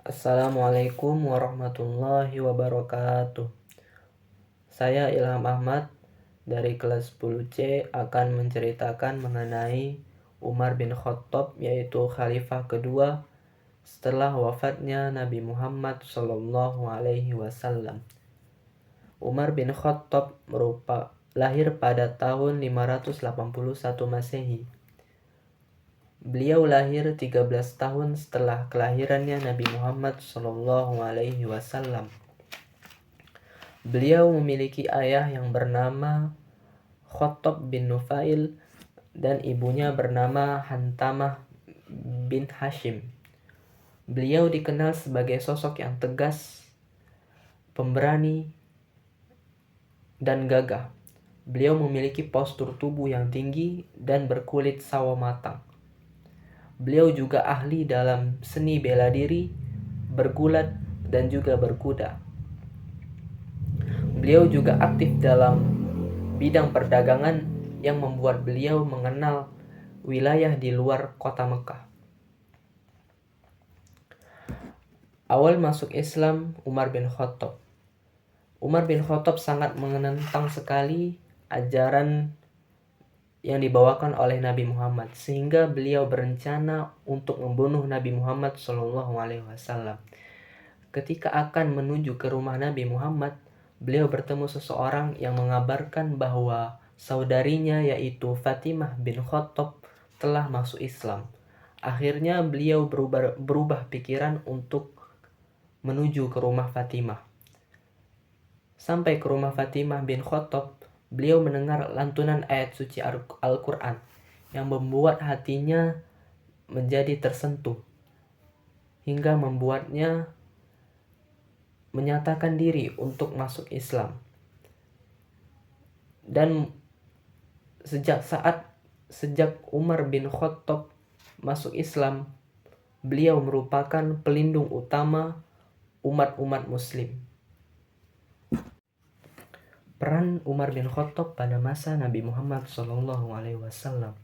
Assalamualaikum warahmatullahi wabarakatuh. Saya Ilham Ahmad dari kelas 10C akan menceritakan mengenai Umar bin Khattab, yaitu khalifah kedua setelah wafatnya Nabi Muhammad SAW. Umar bin Khattab lahir pada tahun 581 Masehi. Beliau lahir 13 tahun setelah kelahirannya Nabi Muhammad SAW. Beliau memiliki ayah yang bernama Khattab bin Nufail dan ibunya bernama Hantamah bin Hashim. Beliau dikenal sebagai sosok yang tegas, pemberani, dan gagah. Beliau memiliki postur tubuh yang tinggi dan berkulit sawo matang. Beliau juga ahli dalam seni bela diri, bergulat, dan juga berkuda. Beliau juga aktif dalam bidang perdagangan yang membuat beliau mengenal wilayah di luar kota Mekah. Awal masuk Islam Umar bin Khattab. Umar bin Khattab sangat menentang sekali ajaran yang dibawakan oleh Nabi Muhammad, sehingga beliau berencana untuk membunuh Nabi Muhammad SAW. Ketika akan menuju ke rumah Nabi Muhammad, beliau bertemu seseorang yang mengabarkan bahwa saudarinya, yaitu Fatimah bin Khattab, telah masuk Islam. Akhirnya beliau berubah pikiran untuk menuju ke rumah Fatimah. Sampai ke rumah Fatimah bin Khattab, beliau mendengar lantunan ayat suci Al-Quran yang membuat hatinya menjadi tersentuh, hingga membuatnya menyatakan diri untuk masuk Islam. Dan sejak Umar bin Khattab masuk Islam, beliau merupakan pelindung utama umat-umat muslim. Peran Umar bin Khattab pada masa Nabi Muhammad SAW.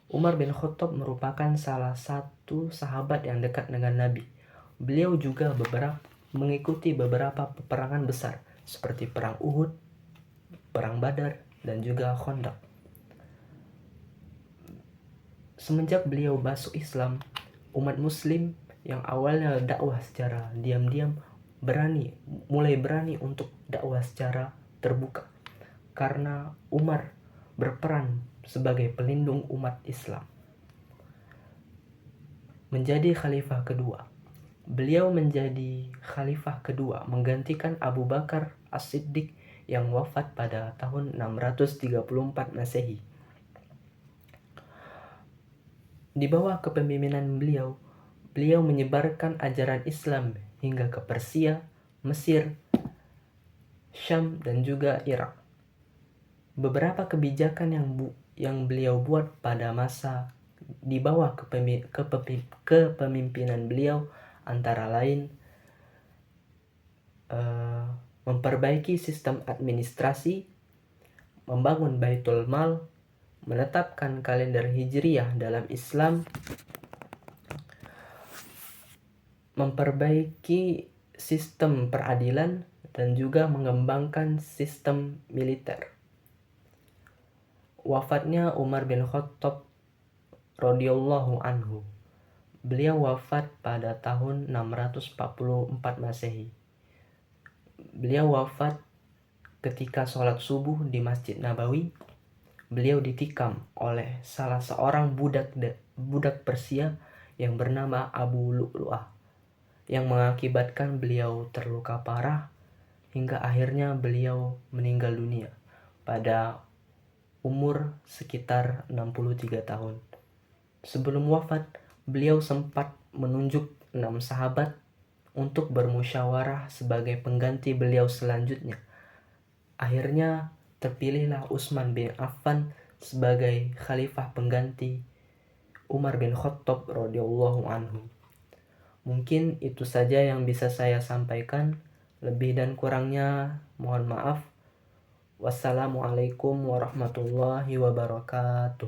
Umar bin Khattab merupakan salah satu sahabat yang dekat dengan Nabi. Beliau juga mengikuti beberapa peperangan besar seperti perang Uhud, perang Badar, dan juga Khandaq. Semenjak beliau masuk Islam, umat muslim yang awalnya dakwah secara diam-diam mulai berani untuk dakwah secara terbuka, karena Umar berperan sebagai pelindung umat Islam. Menjadi khalifah kedua. Beliau menjadi khalifah kedua menggantikan Abu Bakar As-Siddiq yang wafat pada tahun 634 Masehi. Di bawah kepemimpinan beliau menyebarkan ajaran Islam hingga ke Persia, Mesir, Syam, dan juga Irak. Beberapa kebijakan yang beliau buat pada masa di bawah kepemimpinan beliau antara lain memperbaiki sistem administrasi, membangun Baitul Mal, menetapkan kalender Hijriyah dalam Islam, memperbaiki sistem peradilan, dan juga mengembangkan sistem militer. Wafatnya Umar bin Khattab radhiyallahu anhu. Beliau wafat pada tahun 644 Masehi. Beliau wafat ketika sholat subuh di Masjid Nabawi. Beliau ditikam oleh salah seorang budak Persia yang bernama Abu Lu'lu'ah, yang mengakibatkan beliau terluka parah hingga akhirnya beliau meninggal dunia pada umur sekitar 63 tahun. Sebelum wafat, beliau sempat menunjuk 6 sahabat untuk bermusyawarah sebagai pengganti beliau selanjutnya. Akhirnya terpilihlah Utsman bin Affan sebagai khalifah pengganti Umar bin Khattab radhiyallahu anhu. Mungkin itu saja yang bisa saya sampaikan. Lebih dan kurangnya mohon maaf. Wassalamualaikum warahmatullahi wabarakatuh.